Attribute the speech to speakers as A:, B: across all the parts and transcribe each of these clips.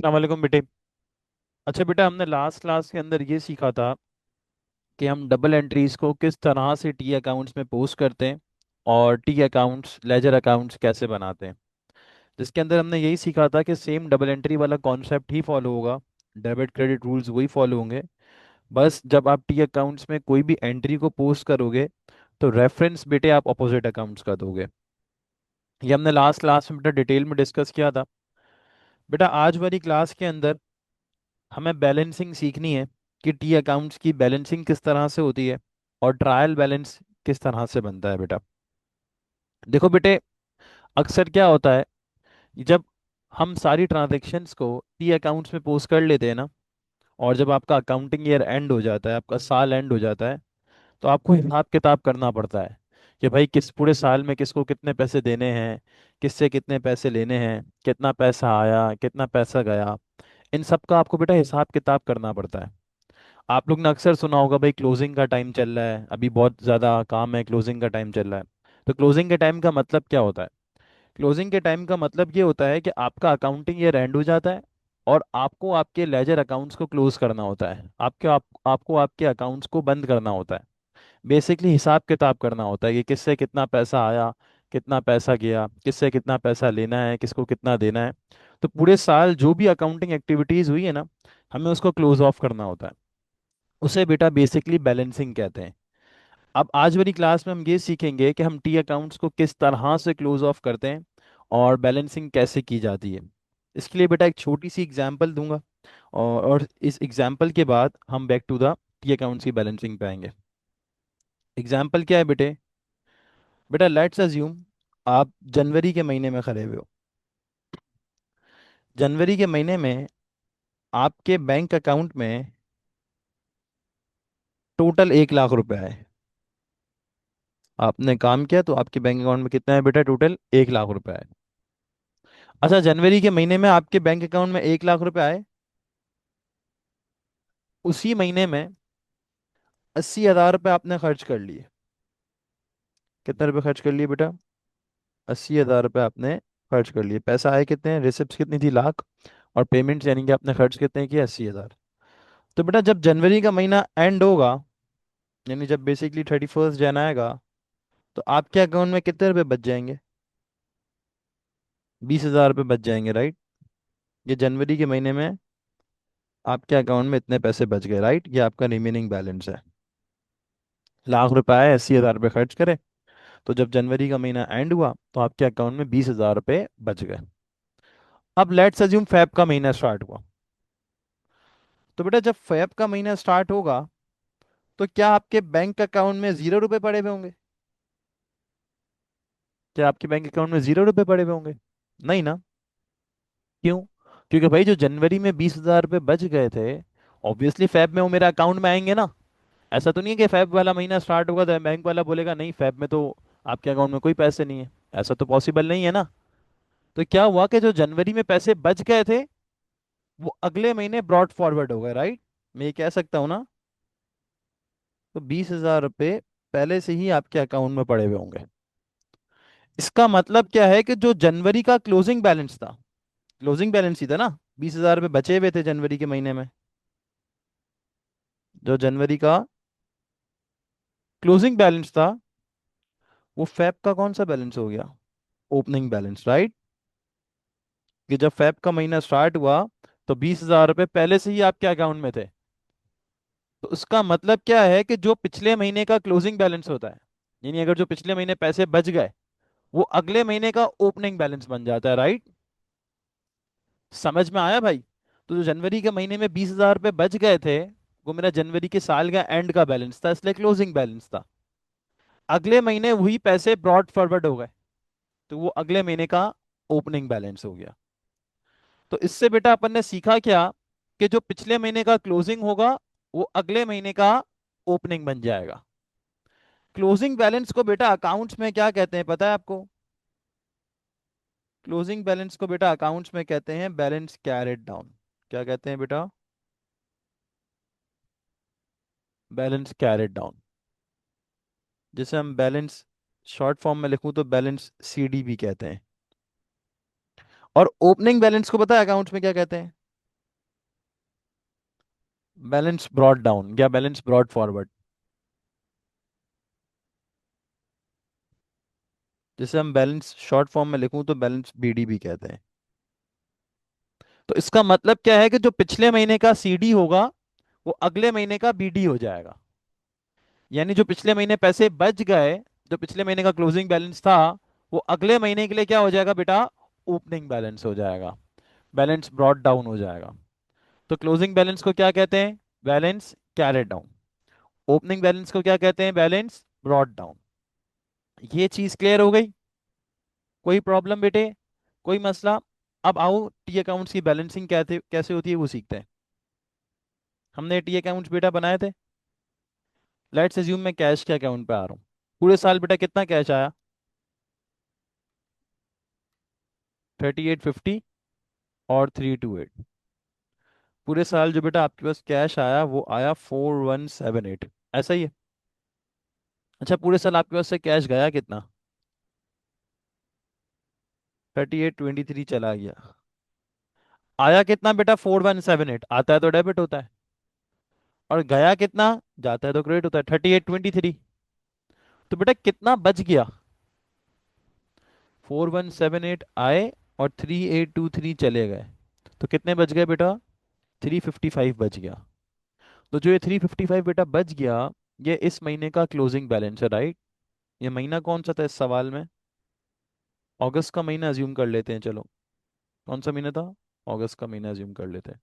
A: अस्सलाम वालेकुम बेटे। अच्छा बेटा, हमने लास्ट क्लास के अंदर ये सीखा था कि हम डबल एंट्रीज को किस तरह से टी अकाउंट्स में पोस्ट करते हैं और टी अकाउंट्स लेजर अकाउंट्स कैसे बनाते हैं। जिसके अंदर हमने यही सीखा था कि सेम डबल एंट्री वाला कॉन्सेप्ट ही फॉलो होगा। डेबिट क्रेडिट रूल्स वही फॉलो होंगे। बस जब आप टी अकाउंट्स में कोई भी एंट्री को पोस्ट करोगे तो रेफरेंस बेटे आप अपोजिट अकाउंट्स का दोगे। ये हमने लास्ट क्लास में बेटा डिटेल में डिस्कस किया था। बेटा आज वाली क्लास के अंदर हमें बैलेंसिंग सीखनी है कि टी अकाउंट्स की बैलेंसिंग किस तरह से होती है और ट्रायल बैलेंस किस तरह से बनता है बेटा। देखो बेटे, अक्सर क्या होता है, जब हम सारी ट्रांजैक्शंस को टी अकाउंट्स में पोस्ट कर लेते हैं ना, और जब आपका अकाउंटिंग ईयर एंड हो जाता है, आपका साल एंड हो जाता है, तो आपको हिसाब किताब करना पड़ता है कि भाई किस पूरे साल में किसको कितने पैसे देने हैं, किससे कितने पैसे लेने हैं, कितना पैसा आया कितना पैसा गया। इन सब का आपको बेटा हिसाब किताब करना पड़ता है। आप लोग ने अक्सर सुना होगा भाई क्लोजिंग का टाइम चल रहा है, अभी बहुत ज़्यादा काम है, क्लोजिंग का टाइम चल रहा है। तो क्लोजिंग के टाइम का मतलब क्या होता है? क्लोजिंग के टाइम का मतलब ये होता है कि आपका अकाउंटिंग ईयर एंड हो जाता है और आपको आपके लेजर अकाउंट्स को क्लोज करना होता है, आपको आपके अकाउंट्स को बंद करना होता है। बेसिकली हिसाब किताब करना होता है कि किससे कितना पैसा आया, कितना पैसा गया, किससे कितना पैसा लेना है, किसको कितना देना है। तो पूरे साल जो भी अकाउंटिंग एक्टिविटीज़ हुई है ना, हमें उसको क्लोज ऑफ करना होता है। उसे बेटा बेसिकली बैलेंसिंग कहते हैं। अब आज वाली क्लास में हम ये सीखेंगे कि हम टी अकाउंट्स को किस तरह से क्लोज ऑफ करते हैं और बैलेंसिंग कैसे की जाती है। इसके लिए बेटा एक छोटी सी एग्जांपल दूंगा, और इस एग्जांपल के बाद हम back to the T accounts की बैलेंसिंग पे आएंगे। एग्जांपल क्या है बेटे? बेटा लेट्स अज्यूम आप जनवरी के महीने में खड़े हुए हो। जनवरी के महीने में आपके बैंक अकाउंट में टोटल 1 लाख रुपए आए। आपने काम किया तो आपके बैंक अकाउंट में कितना है बेटा? टोटल 1 लाख रुपए आए। अच्छा, जनवरी के महीने में आपके बैंक अकाउंट में 1 लाख रुपए आए। उसी महीने में 80 हजार रुपये आपने खर्च कर लिए। कितने रुपए खर्च कर लिए बेटा? 80 हजार रुपये आपने खर्च कर लिए। पैसा आए कितने? रिसिप्ट कितनी थी? लाख। और पेमेंट्स यानी कि आपने खर्च कितने किए? 80 हजार। तो बेटा जब जनवरी का महीना एंड होगा, यानी जब बेसिकली 31 जन आएगा, तो आपके अकाउंट में कितने रुपए बच जाएंगे? 20 हजार रुपये बच जाएंगे, राइट। ये जनवरी के महीने में आपके अकाउंट में इतने पैसे बच गए, राइट। ये आपका रिमेनिंग बैलेंस है। लाख रुपए आए, 80 हजार रुपये खर्च करे, तो जब जनवरी का महीना एंड हुआ तो आपके अकाउंट में 20 हजार रुपये बच गए। अब लेट्स अज्यूम फेब का महीना स्टार्ट हुआ। तो बेटा जब फेब का महीना स्टार्ट होगा तो क्या आपके बैंक अकाउंट में 0 रुपए पड़े हुए होंगे? क्या आपके बैंक अकाउंट में 0 रुपए पड़े हुए होंगे? नहीं ना। क्यों? क्योंकि भाई जो जनवरी में 20 हजार रुपये बच गए थे, ऑब्वियसली फेब में वो मेरे अकाउंट में आएंगे ना। ऐसा तो नहीं है कि फेब वाला महीना स्टार्ट होगा तो बैंक वाला बोलेगा नहीं फेब में तो आपके अकाउंट में कोई पैसे नहीं है। ऐसा तो पॉसिबल नहीं है ना। तो क्या हुआ कि जो जनवरी में पैसे बच गए थे वो अगले महीने ब्रॉड फॉरवर्ड हो गए, राइट। मैं ये कह सकता हूँ ना। तो 20 हजार रुपये पहले से ही आपके अकाउंट में पड़े हुए होंगे। इसका मतलब क्या है कि जो जनवरी का क्लोजिंग बैलेंस था, क्लोजिंग बैलेंस ही था ना, 20 हजार रुपये बचे हुए थे जनवरी के महीने में। जो जनवरी का क्लोजिंग बैलेंस था वो फेब का कौन सा बैलेंस हो गया? Opening balance, right. कि जब फेब का महीना स्टार्ट हुआ तो 20 हजार रुपये पहले से ही आपके अकाउंट में थे। तो उसका मतलब क्या है कि जो पिछले महीने का क्लोजिंग बैलेंस होता है, यानी अगर जो पिछले महीने पैसे बच गए, वो अगले महीने का ओपनिंग बैलेंस बन जाता है, राइट। समझ में आया भाई? तो जो जनवरी के महीने में 20 हजार रुपये बच गए थे, वो मेरा जनवरी के साल का एंड का बैलेंस था, इसलिए क्लोजिंग बैलेंस था। अगले महीने वही पैसे ब्रॉड फॉरवर्ड हो गए, तो वो अगले महीने का ओपनिंग बैलेंस हो गया। तो इससे बेटा अपन ने सीखा क्या? कि जो पिछले महीने का क्लोजिंग होगा वो अगले महीने का ओपनिंग बन जाएगा। क्लोजिंग बैलेंस को बेटा अकाउंट्स में क्या कहते हैं पता है आपको? क्लोजिंग बैलेंस को बेटा अकाउंट्स में कहते हैं बैलेंस कैरेड डाउन। क्या कहते हैं बेटा? Balance carried down. जैसे हम बैलेंस शॉर्ट फॉर्म में लिखूं तो बैलेंस सीडी भी कहते हैं। और ओपनिंग बैलेंस को पता है अकाउंट्स में क्या कहते हैं? बैलेंस ब्रॉड डाउन या बैलेंस ब्रॉड फॉरवर्ड। जैसे हम बैलेंस शॉर्ट फॉर्म में लिखूं तो बैलेंस बीडी भी कहते हैं। तो इसका मतलब क्या है कि जो पिछले महीने का सीडी होगा वो अगले महीने का बीडी हो जाएगा। यानी जो पिछले महीने पैसे बच गए, जो पिछले महीने का क्लोजिंग बैलेंस था, वो अगले महीने के लिए क्या हो जाएगा बेटा, ओपनिंग बैलेंस हो जाएगा, बैलेंस ब्रॉड डाउन हो जाएगा। तो क्लोजिंग बैलेंस को क्या कहते हैं, balance carried down. Opening balance को क्या कहते हैं, बैलेंस ब्रॉड डाउन। ये चीज क्लियर हो गई? कोई प्रॉब्लम बेटे, कोई मसला? अब आओ टी अकाउंट्स की बैलेंसिंग कैसे कैसे होती है वो सीखते हैं। हमने टी अकाउंट्स बेटा बनाए थे। लेट्स अज्यूम मैं कैश के अकाउंट पे आ रहा हूँ। पूरे साल बेटा कितना कैश आया, 3850 और 328। पूरे साल जो बेटा आपके पास कैश आया वो आया 4178, ऐसा ही है? अच्छा पूरे साल आपके पास से कैश गया कितना, 3823 चला गया। आया कितना बेटा, 4178, आता है तो डेबिट होता है, और गया कितना, जाता है तो क्रेडिट होता है, 3823। तो बेटा कितना बच गया, 4178 आए और 3823 चले गए, तो कितने बच गए बेटा, 355 बच गया। तो जो ये 355 बेटा बच गया, ये इस महीने का क्लोजिंग बैलेंस है, राइट? ये महीना कौन सा था इस सवाल में, अगस्त का महीना अज्यूम कर लेते हैं, चलो। कौन सा महीना था, अगस्त का महीना अज्यूम कर लेते हैं,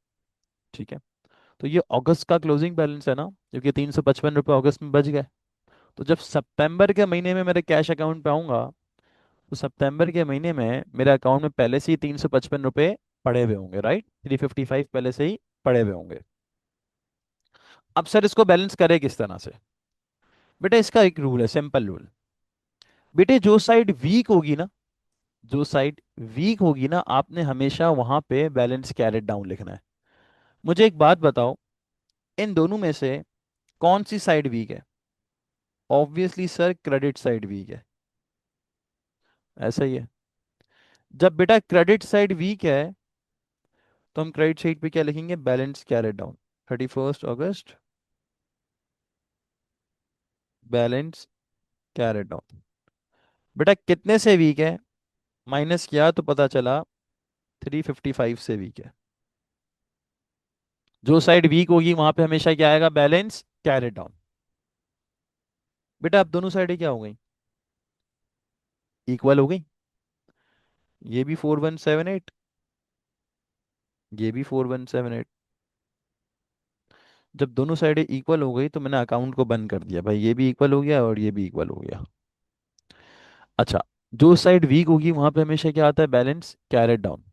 A: ठीक है। तो ये अगस्त का क्लोजिंग बैलेंस है ना, क्योंकि 355 रुपये अगस्त में बच गए। तो जब सितंबर के महीने में मेरे कैश अकाउंट पे आऊंगा, तो सितंबर के महीने में मेरे अकाउंट में पहले से ही 355 रुपये पड़े हुए होंगे, राइट? 355 पहले से ही पड़े हुए होंगे। अब सर इसको बैलेंस करें किस तरह से? बेटा इसका एक रूल है, सिंपल रूल। बेटे जो साइड वीक होगी ना, जो साइड वीक होगी ना, आपने हमेशा वहां पे बैलेंस कैरेट डाउन लिखना है। मुझे एक बात बताओ, इन दोनों में से कौन सी साइड वीक है? Obviously sir credit side weak है, ऐसा ही है। जब बेटा क्रेडिट साइड वीक है, तो हम क्रेडिट साइड पे क्या लिखेंगे, बैलेंस कैरेट डाउन, 31 अगस्त बैलेंस कैरेट डाउन। बेटा कितने से वीक है, माइनस किया तो पता चला 355 से वीक है। जो साइड वीक होगी वहां पे हमेशा क्या आएगा, बैलेंस कैरेट डाउन। बेटा अब दोनों साइडें क्या हो गई, इक्वल हो गई। ये भी 4178, ये भी 4178। जब दोनों साइडें इक्वल हो गई तो मैंने अकाउंट को बंद कर दिया, भाई ये भी इक्वल हो गया और ये भी इक्वल हो गया। अच्छा, जो साइड वीक होगी वहां पे हमेशा क्या आता है, बैलेंस कैरेट डाउन।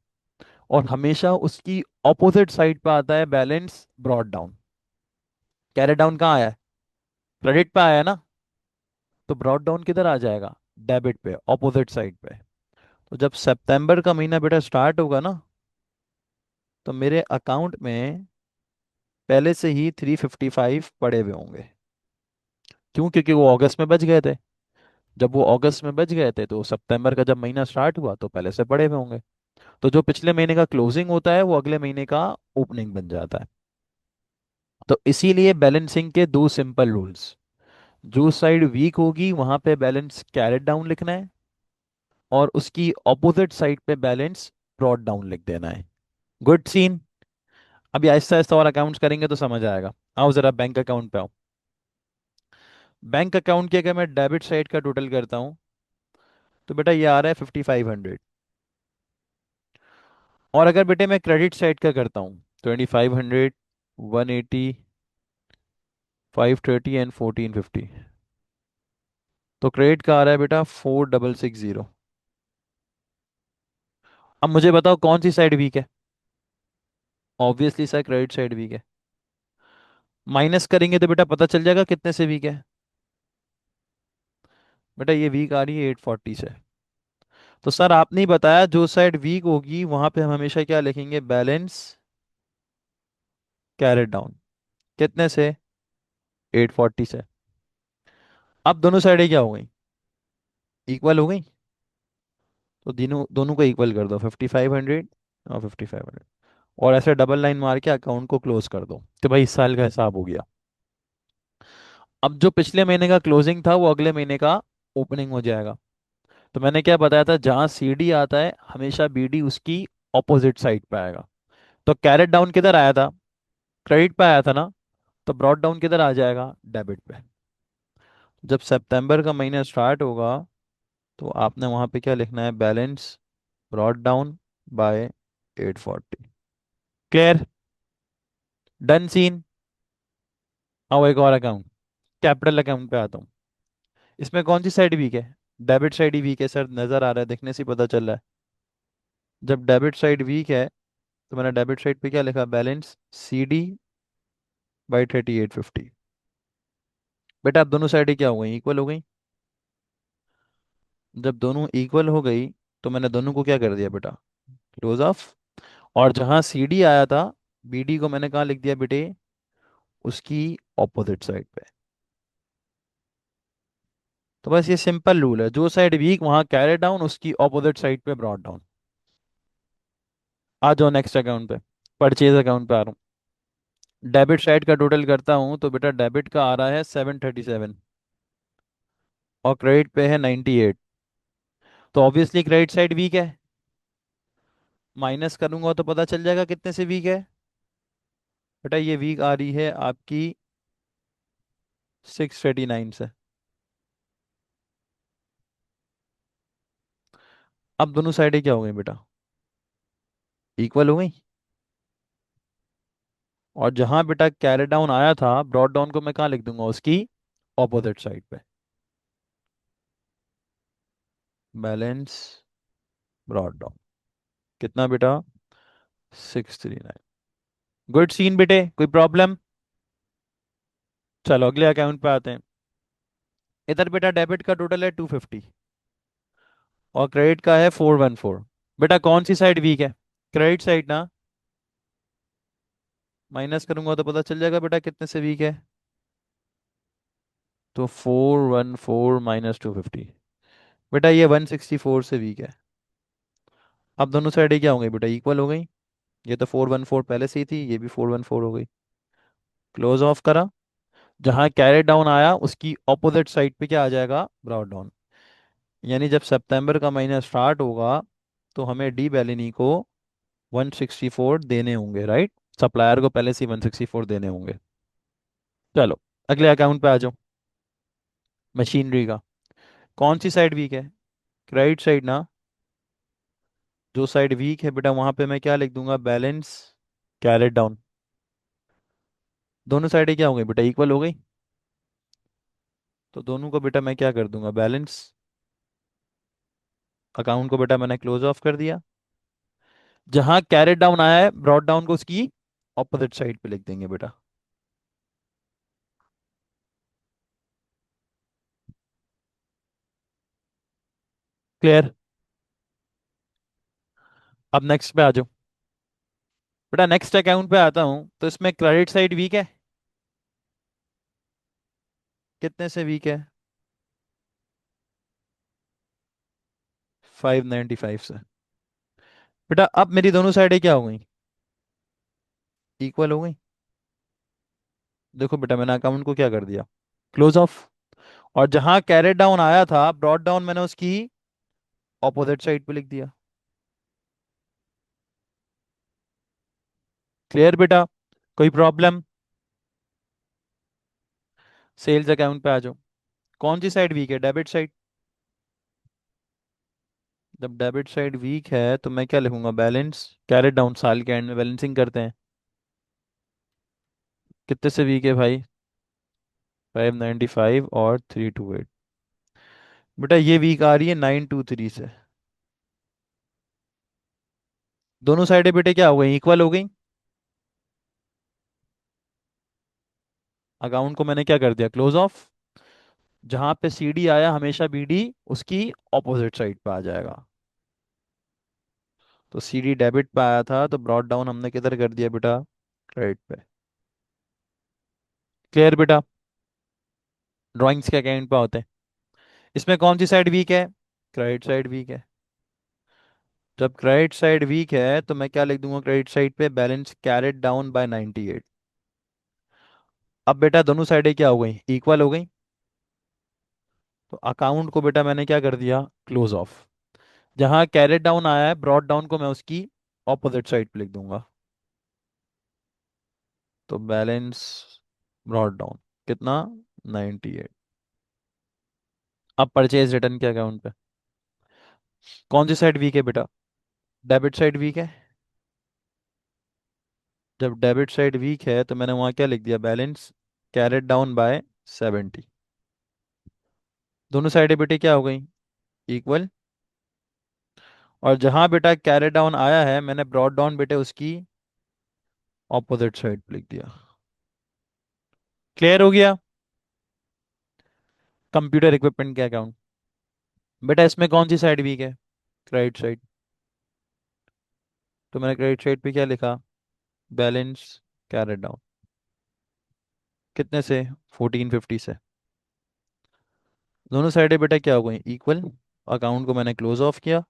A: और हमेशा उसकी ऑपोजिट साइड पे आता है balance brought down. Carried down कहाँ आया है, क्रेडिट पे आया है ना, तो ब्रॉड डाउन किधर आ जाएगा, डेबिट पे, ऑपोजिट साइड पे। तो जब सितंबर का महीना बेटा स्टार्ट होगा ना, तो मेरे अकाउंट में पहले से ही 355 पड़े हुए होंगे। क्यों, क्योंकि वो अगस्त में बच गए थे। जब वो अगस्त में बच गए थे तो सितंबर का जब महीना स्टार्ट हुआ तो पहले से पड़े हुए होंगे। तो जो पिछले महीने का क्लोजिंग होता है वो अगले महीने का ओपनिंग बन जाता है। तो इसीलिए बैलेंसिंग के दो सिंपल रूल्स, जो साइड वीक होगी वहां पे बैलेंस कैरेट डाउन लिखना है, और उसकी ऑपोजिट साइड पे बैलेंस ब्रॉड डाउन लिख देना है। Good seen. अभी आहिस्ता आहिस्ता और अकाउंट्स करेंगे तो समझ आएगा। आओ जरा बैंक अकाउंट पे आओ। बैंक अकाउंट की अगर मैं डेबिट साइड का टोटल करता हूँ, तो बेटा ये आ रहा है 5500। और अगर बेटे मैं क्रेडिट साइड का करता हूँ, 2500, 180, 530 एंड 1450, तो क्रेडिट का आ रहा है बेटा 4660। अब मुझे बताओ कौन सी साइड वीक है, obviously sir credit side weak है। माइनस करेंगे तो बेटा पता चल जाएगा कितने से वीक है। बेटा ये वीक आ रही है 840 से। तो सर आपने ही बताया जो साइड वीक होगी वहां पे हम हमेशा क्या लिखेंगे, बैलेंस कैरेट डाउन। कितने से, 840 से। अब दोनों साइडें क्या हो गई, इक्वल हो गई। तो दोनों दोनों को इक्वल कर दो, 5500 और 5500। और ऐसे डबल लाइन मार के अकाउंट को क्लोज कर दो कि भाई इस साल का हिसाब हो गया। अब जो पिछले महीने का क्लोजिंग था वो अगले महीने का ओपनिंग हो जाएगा। तो मैंने क्या बताया था, जहां सीडी आता है हमेशा बीडी उसकी ऑपोजिट साइड पे आएगा। तो कैरेट डाउन किधर आया था, क्रेडिट पे आया था ना, तो ब्रॉड डाउन किधर आ जाएगा, डेबिट पे। जब सितंबर का महीना स्टार्ट होगा तो आपने वहां पे क्या लिखना है, balance brought down by 840। Clear, done seen. आओ एक और अकाउंट, कैपिटल अकाउंट पे आता हूँ। इसमें कौन सी साइड वीक है, डेबिट साइड ही वीक है सर, नजर आ रहा है, देखने से ही पता चल रहा है। जब डेबिट साइड वीक है तो मैंने डेबिट साइड पे क्या लिखा, बैलेंस सी डी बाई 3850। बेटा अब दोनों साइडें क्या हो गई, इक्वल हो गई। जब दोनों इक्वल हो गई तो मैंने दोनों को क्या कर दिया बेटा, क्लोज ऑफ। और जहां सी डी आया था, बी डी को मैंने कहाँ लिख दिया बेटे, उसकी ऑपोजिट साइड पे। तो बस ये सिंपल रूल है, जो साइड वीक वहां कैरी डाउन, उसकी ऑपोजिट साइड पे ब्रॉड डाउन। आ जाओ नेक्स्ट अकाउंट पे, परचेज अकाउंट पे आ रहा हूँ। डेबिट साइड का टोटल करता हूँ तो बेटा डेबिट का आ रहा है 737 और क्रेडिट पे है 98। तो ऑब्वियसली क्रेडिट साइड वीक है, माइनस करूंगा तो पता चल जाएगा कितने से वीक है। बेटा ये वीक आ रही है आपकी 639 से। अब दोनों साइडें क्या हो गई बेटा, इक्वल हो गई। और जहां बेटा कैरी डाउन आया था, ब्रॉड डाउन को मैं कहाँ लिख दूंगा, उसकी ऑपोजिट साइड पे। बैलेंस ब्रॉड डाउन कितना बेटा, 639। गुड सीन बेटे, कोई प्रॉब्लम। चलो अगले अकाउंट पे आते हैं। इधर बेटा डेबिट का टोटल है 250 और क्रेडिट का है 414। बेटा कौन सी साइड वीक है, क्रेडिट साइड ना। माइनस करूंगा तो पता चल जाएगा बेटा कितने से वीक है। तो 414 माइनस 250, बेटा ये 164 से वीक है। अब दोनों साइडें क्या हो गई बेटा, इक्वल हो गई। ये तो 414 पहले से ही थी, ये भी 414 हो गई। क्लोज ऑफ करा, जहां कैरी डाउन आया उसकी ऑपोजिट साइड पे क्या आ जाएगा, ब्रॉड डाउन। यानी जब सितंबर का महीना स्टार्ट होगा तो हमें डी बैलिनी को 164 देने होंगे, राइट। सप्लायर को पहले से ही 164 देने होंगे। चलो अगले अकाउंट पे आ जाओ। मशीनरी का कौन सी साइड वीक है, क्रेडिट साइड ना। जो साइड वीक है बेटा वहां पे मैं क्या लिख दूंगा, बैलेंस कैरेट डाउन। दोनों साइडें क्या हो गई बेटा, इक्वल हो गई। तो दोनों को बेटा मैं क्या कर दूंगा, बैलेंस। अकाउंट को बेटा मैंने क्लोज ऑफ कर दिया। जहां कैरेट डाउन आया है, ब्रॉड डाउन को उसकी ऑपोजिट साइड पे लिख देंगे बेटा। क्लियर। अब नेक्स्ट पे आ जाओ। बेटा नेक्स्ट अकाउंट पे आता हूं तो इसमें क्रेडिट साइड वीक है, कितने से वीक है, 595 से। बेटा अब मेरी दोनों साइडें क्या हो गई, इक्वल हो गई। देखो बेटा मैंने अकाउंट को क्या कर दिया, क्लोज ऑफ। और जहां कैरेट डाउन आया था, ब्रॉड डाउन मैंने उसकी ऑपोजिट साइड पे लिख दिया। क्लियर बेटा, कोई प्रॉब्लम। सेल्स अकाउंट पे आ जाओ। कौन सी साइड वीक है, डेबिट साइड। जब डेबिट साइड वीक है तो मैं क्या लिखूंगा, बैलेंस कैरेट डाउन, साल के एंड में बैलेंसिंग करते हैं। कितने से वीक है भाई, 595 और 328। बेटा ये वीक आ रही है 923 से। दोनों साइडें बेटे क्या हो गई, इक्वल हो गई। अकाउंट को मैंने क्या कर दिया, क्लोज ऑफ। जहां पे सीडी आया हमेशा बीडी उसकी ऑपोजिट साइड पे आ जाएगा। तो सीडी डेबिट पे आया था तो ब्रॉड डाउन हमने किधर कर दिया बेटा, क्रेडिट पे। क्लियर बेटा, ड्राइंग्स के अकाउंट पे होते हैं। इसमें कौन सी साइड वीक है, क्रेडिट साइड वीक है। जब क्रेडिट साइड वीक है तो मैं क्या लिख दूंगा क्रेडिट साइड पे, बैलेंस कैरेड डाउन बाय 98। अब बेटा दोनों साइडें क्या हो गई, इक्वल हो गई। तो अकाउंट को बेटा मैंने क्या कर दिया, क्लोज ऑफ। जहां कैरेट डाउन आया है, ब्रॉड डाउन को मैं उसकी ऑपोजिट साइड पे लिख दूंगा। तो बैलेंस ब्रॉड डाउन कितना, 98। अब परचेज रिटर्न के अकाउंट पे कौन सी साइड वीक है बेटा, डेबिट साइड वीक है। जब डेबिट साइड वीक है तो मैंने वहां क्या लिख दिया, बैलेंस कैरेट डाउन बाय 70। दोनों साइडें बेटे क्या हो गई, इक्वल। और जहां बेटा कैरेट डाउन आया है, मैंने ब्रॉड डाउन बेटे उसकी ऑपोजिट साइड पे लिख दिया। क्लियर हो गया। कंप्यूटर इक्विपमेंट के अकाउंट, बेटा इसमें कौन सी साइड वीक है, क्रेडिट साइड। तो मैंने क्रेडिट साइड पे क्या लिखा, बैलेंस कैरेट डाउन कितने से, 1450 से। दोनों साइडें बेटा क्या हो गई, इक्वल। अकाउंट को मैंने क्लोज ऑफ किया।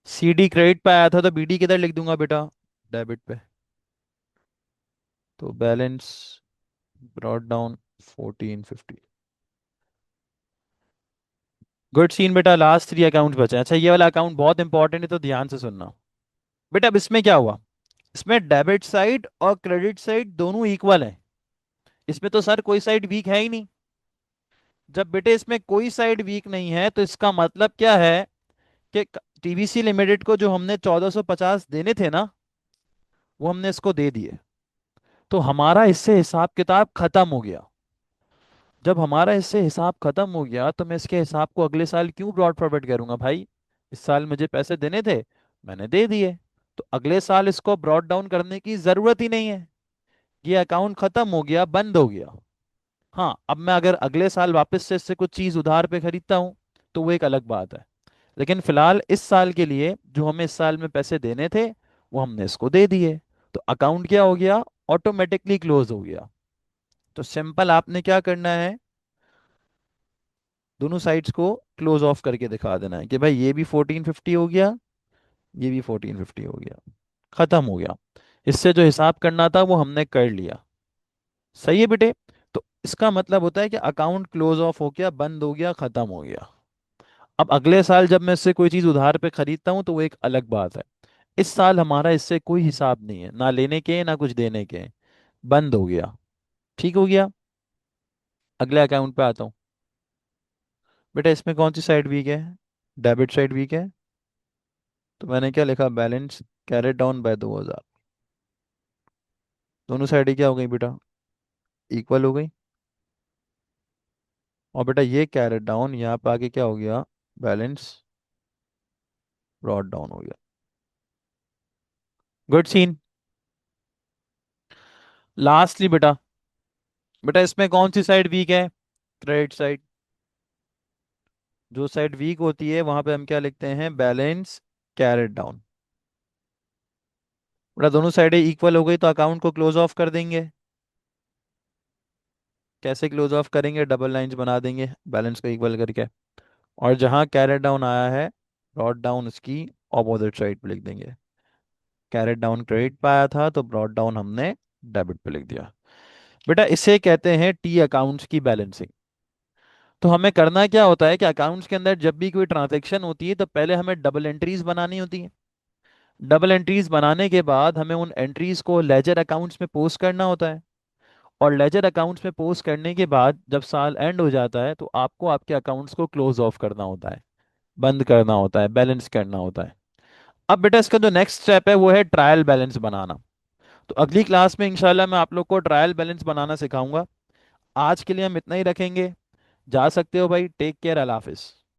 A: सीडी क्रेडिट पे आया था तो बीडी किधर लिख दूंगा बेटा, डेबिट पे। तो balance brought down 1450। Good seen बेटा, लास्ट थ्री अकाउंट बचे हैं। अच्छा ये वाला अकाउंट बहुत इंपॉर्टेंट है तो ध्यान से सुनना। बेटा अब इसमें क्या हुआ, इसमें डेबिट साइड और क्रेडिट साइड दोनों इक्वल है। इसमें तो सर कोई साइड वीक है ही नहीं। जब बेटे इसमें कोई साइड वीक नहीं है तो इसका मतलब क्या है कि टीवीसी लिमिटेड को जो हमने 1450 देने थे ना, वो हमने इसको दे दिए। तो हमारा इससे हिसाब किताब खत्म हो गया। जब हमारा इससे हिसाब खत्म हो गया तो मैं इसके हिसाब को अगले साल क्यों ब्रॉड फॉरवर्ड करूंगा भाई। इस साल मुझे पैसे देने थे, मैंने दे दिए। तो अगले साल इसको ब्रॉड डाउन करने की जरूरत ही नहीं है। ये अकाउंट खत्म हो गया, बंद हो गया। हाँ अब मैं अगर अगले साल वापस से इससे कुछ चीज उधार पे खरीदता हूँ तो वो एक अलग बात है। लेकिन फिलहाल इस साल के लिए जो हमें इस साल में पैसे देने थे वो हमने इसको दे दिए। तो अकाउंट क्या हो गया, ऑटोमेटिकली क्लोज हो गया। तो सिंपल आपने क्या करना है, दोनों साइड्स को क्लोज ऑफ करके दिखा देना है कि भाई ये भी 1450 हो गया, ये भी 1450 हो गया, खत्म हो गया। इससे जो हिसाब करना था वो हमने कर लिया। सही है बेटे। तो इसका मतलब होता है कि अकाउंट क्लोज ऑफ हो गया, बंद हो गया, खत्म हो गया। अब अगले साल जब मैं इससे कोई चीज उधार पे खरीदता हूँ तो वो एक अलग बात है। इस साल हमारा इससे कोई हिसाब नहीं है, ना लेने के ना कुछ देने के, बंद हो गया। ठीक हो गया। अगले अकाउंट पे आता हूँ। बेटा इसमें कौन सी साइड वीक है, डेबिट साइड वीक है। तो मैंने क्या लिखा, बैलेंस कैरेट डाउन बाय 2000। दोनों साइड क्या हो गई बेटा, इक्वल हो गई। और बेटा ये कैरेट डाउन यहाँ पे आके क्या हो गया, बैलेंस ब्रॉट डाउन हो गया। Good scene. लास्टली बेटा, बेटा इसमें कौन सी साइड वीक है, क्रेडिट साइड। जो साइड वीक होती है वहां पे हम क्या लिखते हैं, बैलेंस कैरेट डाउन। बेटा दोनों साइडें इक्वल हो गई तो अकाउंट को क्लोज ऑफ कर देंगे। कैसे क्लोज ऑफ करेंगे, डबल लाइंस बना देंगे बैलेंस को इक्वल करके। और जहां कैरेट डाउन आया है, ब्रॉट डाउन उसकी ऑपोजिट साइड पे लिख देंगे। कैरेट डाउन क्रेडिट पे आया था तो ब्रॉट डाउन हमने डेबिट पे लिख दिया। बेटा इसे कहते हैं टी अकाउंट्स की बैलेंसिंग। तो हमें करना क्या होता है कि अकाउंट्स के अंदर जब भी कोई ट्रांजैक्शन होती है तो पहले हमें डबल एंट्रीज बनानी होती है। डबल एंट्रीज बनाने के बाद हमें उन एंट्रीज को लेजर अकाउंट्स में पोस्ट करना होता है। और लेजर अकाउंट्स में पोस्ट करने के बाद जब साल एंड हो जाता है तो आपको आपके अकाउंट्स को क्लोज ऑफ करना होता है, बंद करना होता है, बैलेंस करना होता है। अब बेटा इसका जो नेक्स्ट स्टेप है वो है ट्रायल बैलेंस बनाना। तो अगली क्लास में इंशाल्लाह मैं आप लोग को ट्रायल बैलेंस बनाना सिखाऊंगा। आज के लिए हम इतना ही रखेंगे। जा सकते हो भाई, टेक केयर, अल्लाह हाफिज।